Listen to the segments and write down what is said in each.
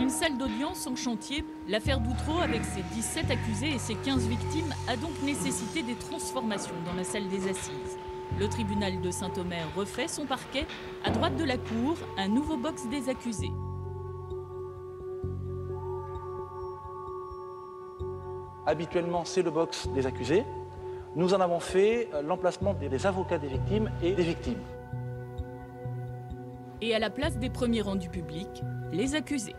Une salle d'audience en chantier, l'affaire d'Outreau avec ses 17 accusés et ses 15 victimes a donc nécessité des transformations dans la salle des assises. Le tribunal de Saint-Omer refait son parquet. À droite de la cour, un nouveau box des accusés. Habituellement, c'est le box des accusés. Nous en avons fait l'emplacement des avocats des victimes et des victimes. Et à la place des premiers rangs du public, les accusés.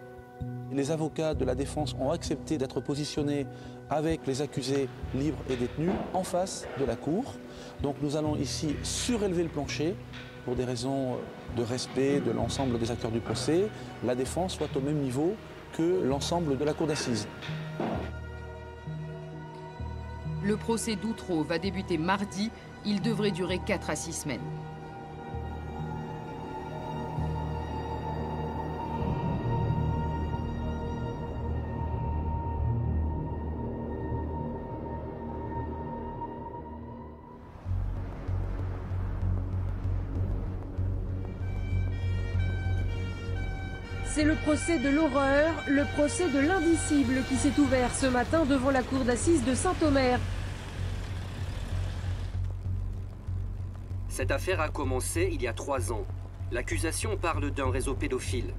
Les avocats de la défense ont accepté d'être positionnés avec les accusés libres et détenus en face de la cour. Donc nous allons ici surélever le plancher pour des raisons de respect de l'ensemble des acteurs du procès. La défense soit au même niveau que l'ensemble de la cour d'assises. Le procès d'Outreau va débuter mardi. Il devrait durer 4 à 6 semaines. C'est le procès de l'horreur, le procès de l'indicible qui s'est ouvert ce matin devant la cour d'assises de Saint-Omer. Cette affaire a commencé il y a 3 ans. L'accusation parle d'un réseau pédophile.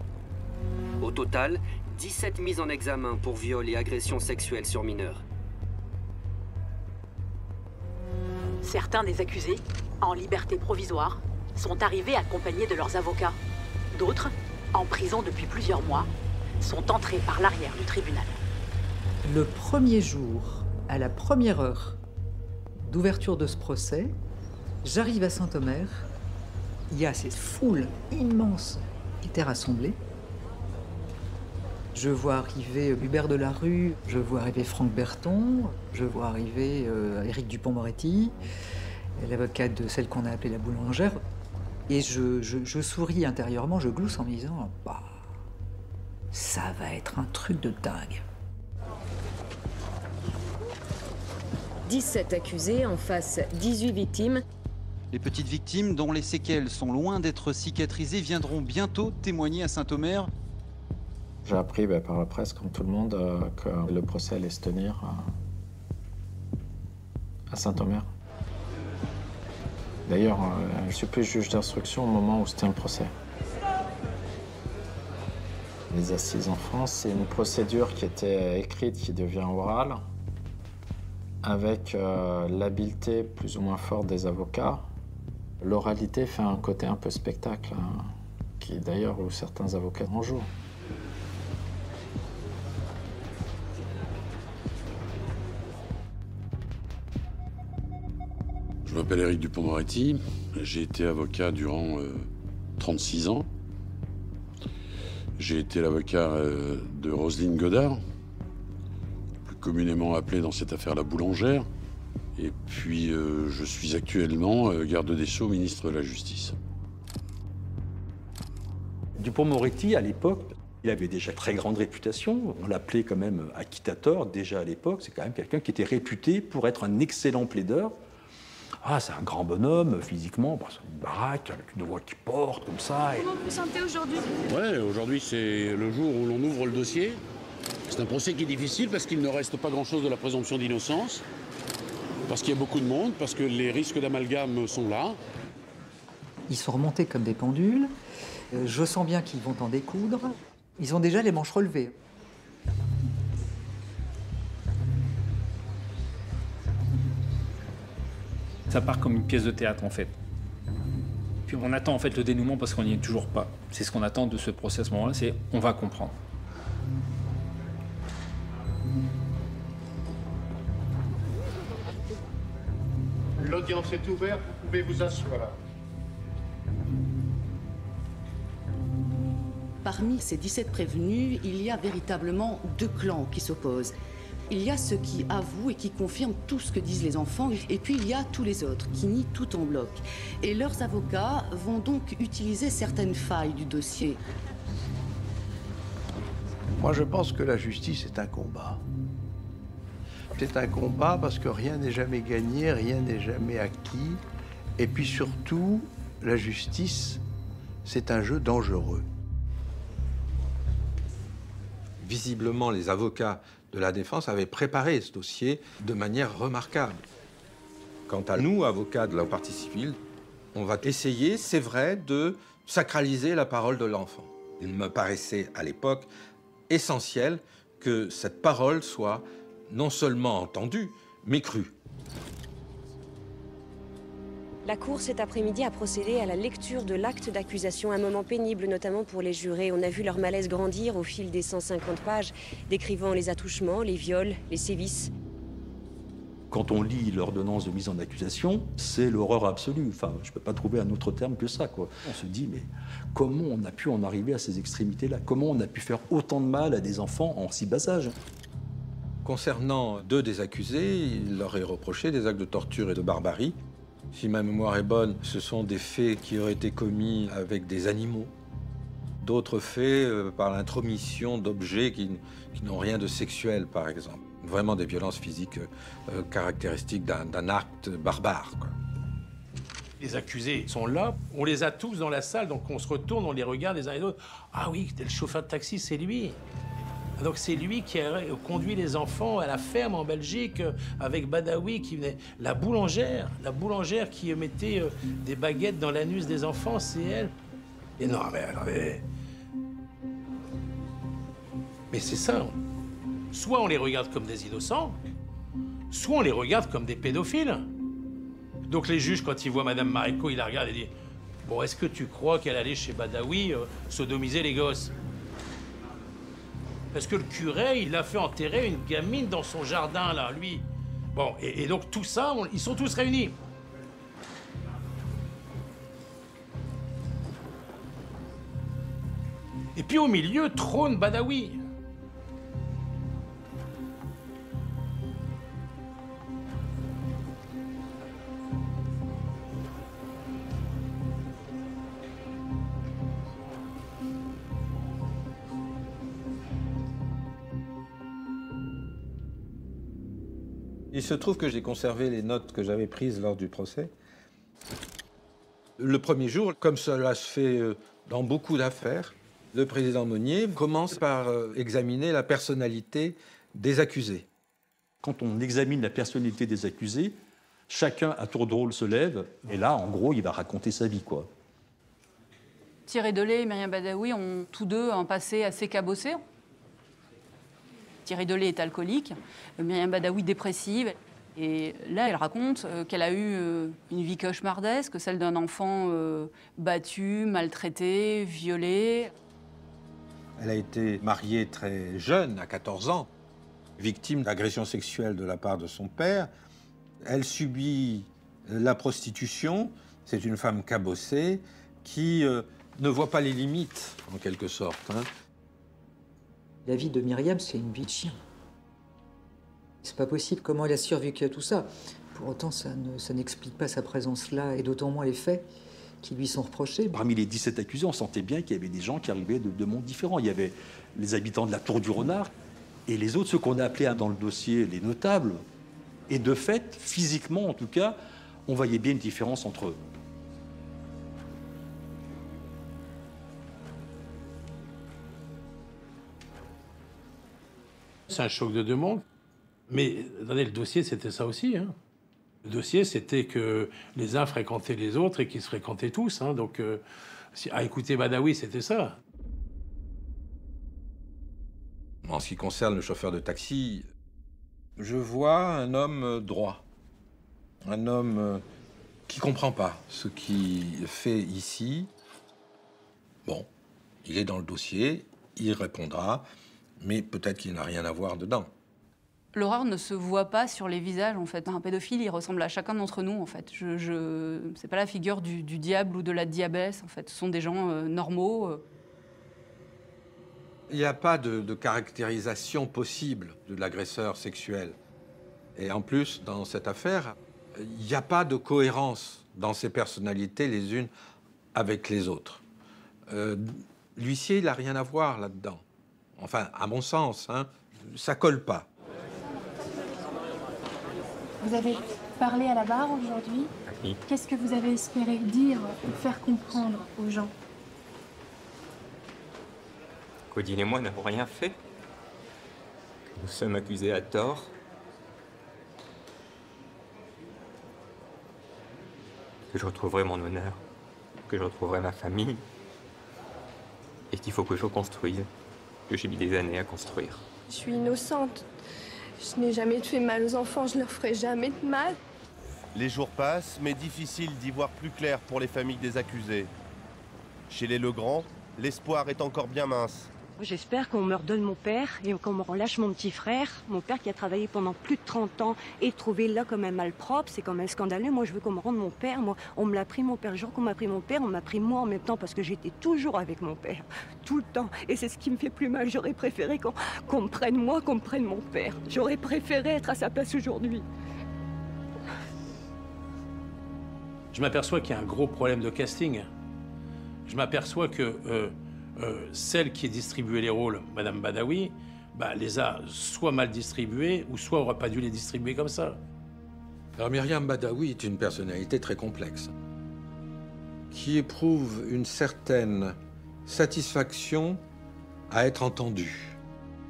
Au total, 17 mises en examen pour viol et agression sexuelle sur mineurs. Certains des accusés, en liberté provisoire, sont arrivés accompagnés de leurs avocats. D'autres, en prison depuis plusieurs mois, sont entrés par l'arrière du tribunal. Le premier jour, à la première heure d'ouverture de ce procès, j'arrive à Saint-Omer, il y a cette foule immense qui était rassemblée. Je vois arriver Hubert Delarue, je vois arriver Franck Berton, je vois arriver Éric Dupond-Moretti, l'avocate de celle qu'on a appelée la boulangère. Et je souris intérieurement, je glousse en me disant « Bah, ça va être un truc de dingue ». 17 accusés, en face 18 victimes. Les petites victimes, dont les séquelles sont loin d'être cicatrisées, viendront bientôt témoigner à Saint-Omer. J'ai appris par la presse, comme tout le monde, que le procès allait se tenir à Saint-Omer. D'ailleurs, je ne suis plus juge d'instruction au moment où se tient le procès. Les assises en France, c'est une procédure qui était écrite, qui devient orale, avec l'habileté plus ou moins forte des avocats. L'oralité fait un côté un peu spectacle, hein, qui d'ailleurs où certains avocats en jouent. Je m'appelle Éric Dupond-Moretti, j'ai été avocat durant 36 ans. J'ai été l'avocat de Roselyne Godard, plus communément appelée dans cette affaire la boulangère. Et puis je suis actuellement garde des Sceaux, ministre de la Justice. Dupond-Moretti, à l'époque, il avait déjà très grande réputation. On l'appelait quand même acquittateur, déjà à l'époque. C'est quand même quelqu'un qui était réputé pour être un excellent plaideur. Ah, c'est un grand bonhomme, physiquement, c'est une baraque, avec une voix qui porte, comme ça. Comment vous vous sentez aujourd'hui? Ouais, aujourd'hui c'est le jour où l'on ouvre le dossier. C'est un procès qui est difficile parce qu'il ne reste pas grand-chose de la présomption d'innocence, parce qu'il y a beaucoup de monde, parce que les risques d'amalgame sont là. Ils sont remontés comme des pendules. Je sens bien qu'ils vont en découdre. Ils ont déjà les manches relevées. Ça part comme une pièce de théâtre en fait. Puis on attend en fait le dénouement parce qu'on n'y est toujours pas. C'est ce qu'on attend de ce procès à ce moment-là, c'est on va comprendre. L'audience est ouverte, vous pouvez vous asseoir. Parmi ces 17 prévenus, il y a véritablement 2 clans qui s'opposent. Il y a ceux qui avouent et qui confirment tout ce que disent les enfants, et puis il y a tous les autres qui nient tout en bloc. Et leurs avocats vont donc utiliser certaines failles du dossier. Moi, je pense que la justice est un combat. C'est un combat parce que rien n'est jamais gagné, rien n'est jamais acquis. Et puis surtout, la justice, c'est un jeu dangereux. Visiblement, les avocats de la défense avaient préparé ce dossier de manière remarquable. Quant à nous, avocats de la partie civile, on va essayer, c'est vrai, de sacraliser la parole de l'enfant. Il me paraissait à l'époque essentiel que cette parole soit non seulement entendue, mais crue. La Cour cet après-midi a procédé à la lecture de l'acte d'accusation, un moment pénible notamment pour les jurés. On a vu leur malaise grandir au fil des 150 pages, décrivant les attouchements, les viols, les sévices. Quand on lit l'ordonnance de mise en accusation, c'est l'horreur absolue. Enfin, je ne peux pas trouver un autre terme que ça, quoi. On se dit, mais comment on a pu en arriver à ces extrémités-là? Comment on a pu faire autant de mal à des enfants en si bas âge? Concernant 2 des accusés, il leur est reproché des actes de torture et de barbarie. Si ma mémoire est bonne, ce sont des faits qui auraient été commis avec des animaux. D'autres faits par l'intromission d'objets qui n'ont rien de sexuel, par exemple. Vraiment des violences physiques caractéristiques d'un acte barbare, quoi. Les accusés sont là, on les a tous dans la salle, donc on se retourne, on les regarde les uns et les autres. Ah oui, le chauffeur de taxi, c'est lui. Donc c'est lui qui a conduit les enfants à la ferme en Belgique avec Badawi qui venait. La boulangère qui mettait des baguettes dans l'anus des enfants, c'est elle. Et non, mais c'est ça. Soit on les regarde comme des innocents, soit on les regarde comme des pédophiles. Donc les juges, quand ils voient Madame Maréco, ils la regardent et disent « Bon, est-ce que tu crois qu'elle allait chez Badawi sodomiser les gosses ?» Parce que le curé, il a fait enterrer une gamine dans son jardin, là, lui. Bon, et donc tout ça, ils sont tous réunis. Et puis au milieu trône Badawi. Il se trouve que j'ai conservé les notes que j'avais prises lors du procès. Le premier jour, comme cela se fait dans beaucoup d'affaires, le président Monnier commence par examiner la personnalité des accusés. Quand on examine la personnalité des accusés, chacun à tour de rôle se lève, et là, en gros, il va raconter sa vie, quoi. Thierry Delay et Myriam Badawi ont tous deux un passé assez cabossé. Thierry Delay est alcoolique, Myriam Badawi dépressive. Et là, elle raconte qu'elle a eu une vie cauchemardesque, celle d'un enfant battu, maltraité, violé. Elle a été mariée très jeune, à 14 ans, victime d'agressions sexuelles de la part de son père. Elle subit la prostitution. C'est une femme cabossée qui ne voit pas les limites, en quelque sorte, hein. La vie de Myriam, c'est une vie de chien. C'est pas possible comment elle a survécu à tout ça. Pour autant, ça n'explique pas sa présence là, et d'autant moins les faits qui lui sont reprochés. Parmi les 17 accusés, on sentait bien qu'il y avait des gens qui arrivaient de mondes différents. Il y avait les habitants de la Tour du Renard, et les autres, ceux qu'on a appelés dans le dossier les notables. Et de fait, physiquement en tout cas, on voyait bien une différence entre eux. C'est un choc de 2 mondes. Mais attendez, le dossier, c'était ça aussi, hein. Le dossier, c'était que les uns fréquentaient les autres et qu'ils se fréquentaient tous, hein. Donc, à écouter Badawi, c'était ça. En ce qui concerne le chauffeur de taxi, je vois un homme droit. Un homme qui ne comprend pas ce qu'il fait ici. Bon, il est dans le dossier, il répondra, mais peut-être qu'il n'a rien à voir dedans. L'horreur ne se voit pas sur les visages, en fait. Un pédophile, il ressemble à chacun d'entre nous, en fait. C'est pas la figure du diable ou de la diablesse, en fait. Ce sont des gens normaux. Il n'y a pas de caractérisation possible de l'agresseur sexuel. Et en plus, dans cette affaire, il n'y a pas de cohérence dans ces personnalités les unes avec les autres. L'huissier, il n'a rien à voir là-dedans. Enfin, à mon sens, hein, ça colle pas. Vous avez parlé à la barre aujourd'hui. Oui. Qu'est-ce que vous avez espéré dire ou faire comprendre aux gens? Claudine et moi n'avons rien fait. Nous sommes accusés à tort. Que je retrouverai mon honneur, que je retrouverai ma famille, et qu'il faut que je reconstruise, que j'ai mis des années à construire. Je suis innocente. Je n'ai jamais fait mal aux enfants, je leur ferai jamais de mal. Les jours passent, mais difficile d'y voir plus clair pour les familles des accusés. Chez les Legrand, l'espoir est encore bien mince. J'espère qu'on me redonne mon père et qu'on me relâche mon petit frère. Mon père qui a travaillé pendant plus de 30 ans et trouvé là comme un malpropre, c'est quand même scandaleux. Moi, je veux qu'on me rende mon père. Moi, on me l'a pris mon père. Le jour qu'on m'a pris mon père, on m'a pris moi en même temps parce que j'étais toujours avec mon père. Tout le temps. Et c'est ce qui me fait plus mal. J'aurais préféré qu'on me prenne moi, qu'on me prenne mon père. J'aurais préféré être à sa place aujourd'hui. Je m'aperçois qu'il y a un gros problème de casting. Je m'aperçois que celle qui a distribué les rôles, Madame Badawi, les a soit mal distribués, ou soit n'aurait pas dû les distribuer comme ça. Alors Myriam Badawi est une personnalité très complexe, qui éprouve une certaine satisfaction à être entendue.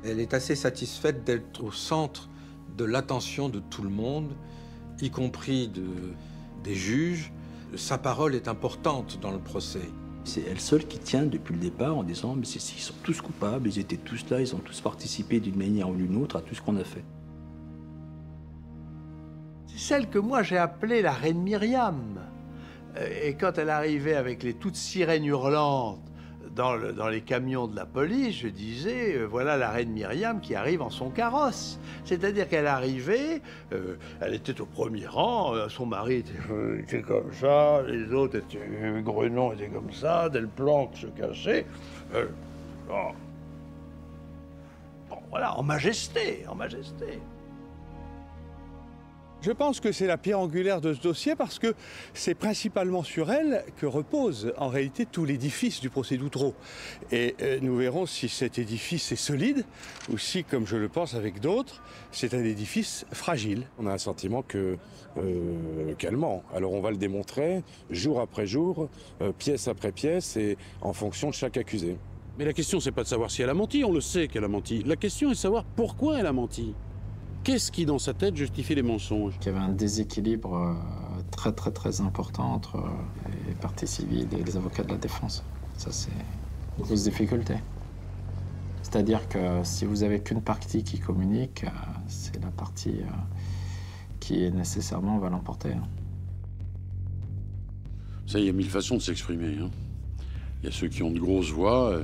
Elle est assez satisfaite d'être au centre de l'attention de tout le monde, y compris des juges. Sa parole est importante dans le procès. C'est elle seule qui tient depuis le départ en disant mais ils sont tous coupables, ils étaient tous là, ils ont tous participé d'une manière ou d'une autre à tout ce qu'on a fait. C'est celle que moi j'ai appelée la reine Myriam. Et quand elle arrivait avec les toutes sirènes hurlantes dans les camions de la police, je disais voilà la reine Myriam qui arrive en son carrosse. C'est-à-dire qu'elle arrivait, elle était au premier rang, son mari était comme ça, les autres étaient, Grenon était comme ça, Delplanque se cachait. Bon, voilà, en majesté, en majesté. Je pense que c'est la pierre angulaire de ce dossier parce que c'est principalement sur elle que repose en réalité tout l'édifice du procès d'Outreau. Et nous verrons si cet édifice est solide ou si, comme je le pense avec d'autres, c'est un édifice fragile. On a un sentiment qu'elle ment. Alors on va le démontrer jour après jour, pièce après pièce et en fonction de chaque accusé. Mais la question, c'est pas de savoir si elle a menti, on le sait qu'elle a menti. La question est de savoir pourquoi elle a menti. Qu'est-ce qui, dans sa tête, justifie les mensonges? Il y avait un déséquilibre très important entre les parties civiles et les avocats de la défense. Ça, c'est une grosse difficulté. C'est-à-dire que si vous avez qu'une partie qui communique, c'est la partie qui nécessairement va l'emporter. Ça, il y a mille façons de s'exprimer. Il y a ceux qui ont de grosses voix,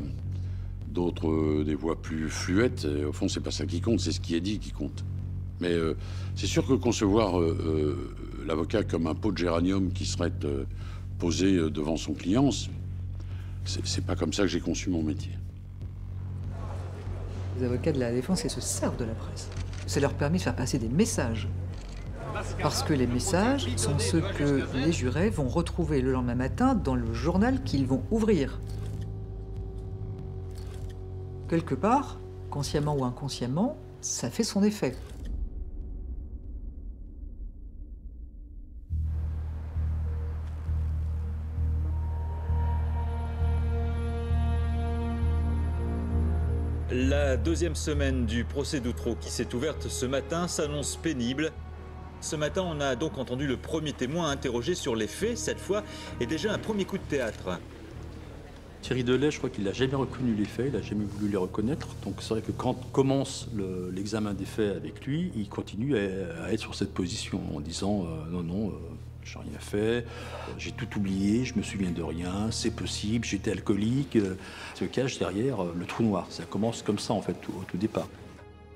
d'autres des voix plus fluettes. Et au fond, c'est pas ça qui compte, c'est ce qui est dit qui compte. Mais c'est sûr que concevoir l'avocat comme un pot de géranium qui serait posé devant son client, c'est pas comme ça que j'ai conçu mon métier. Les avocats de la défense, ils se servent de la presse. Ça leur permet de faire passer des messages. Parce que les messages sont ceux que les jurés vont retrouver le lendemain matin dans le journal qu'ils vont ouvrir. Quelque part, consciemment ou inconsciemment, ça fait son effet. La deuxième semaine du procès d'Outreau qui s'est ouverte ce matin s'annonce pénible. Ce matin, on a donc entendu le premier témoin interrogé sur les faits, cette fois, et déjà un premier coup de théâtre. Thierry Delay, je crois qu'il n'a jamais reconnu les faits, il n'a jamais voulu les reconnaître. Donc c'est vrai que quand commence l'examen des faits avec lui, il continue à être sur cette position en disant non, j'ai rien fait, j'ai tout oublié, je me souviens de rien, c'est possible, j'étais alcoolique. Se cache derrière le trou noir. Ça commence comme ça en fait au tout départ.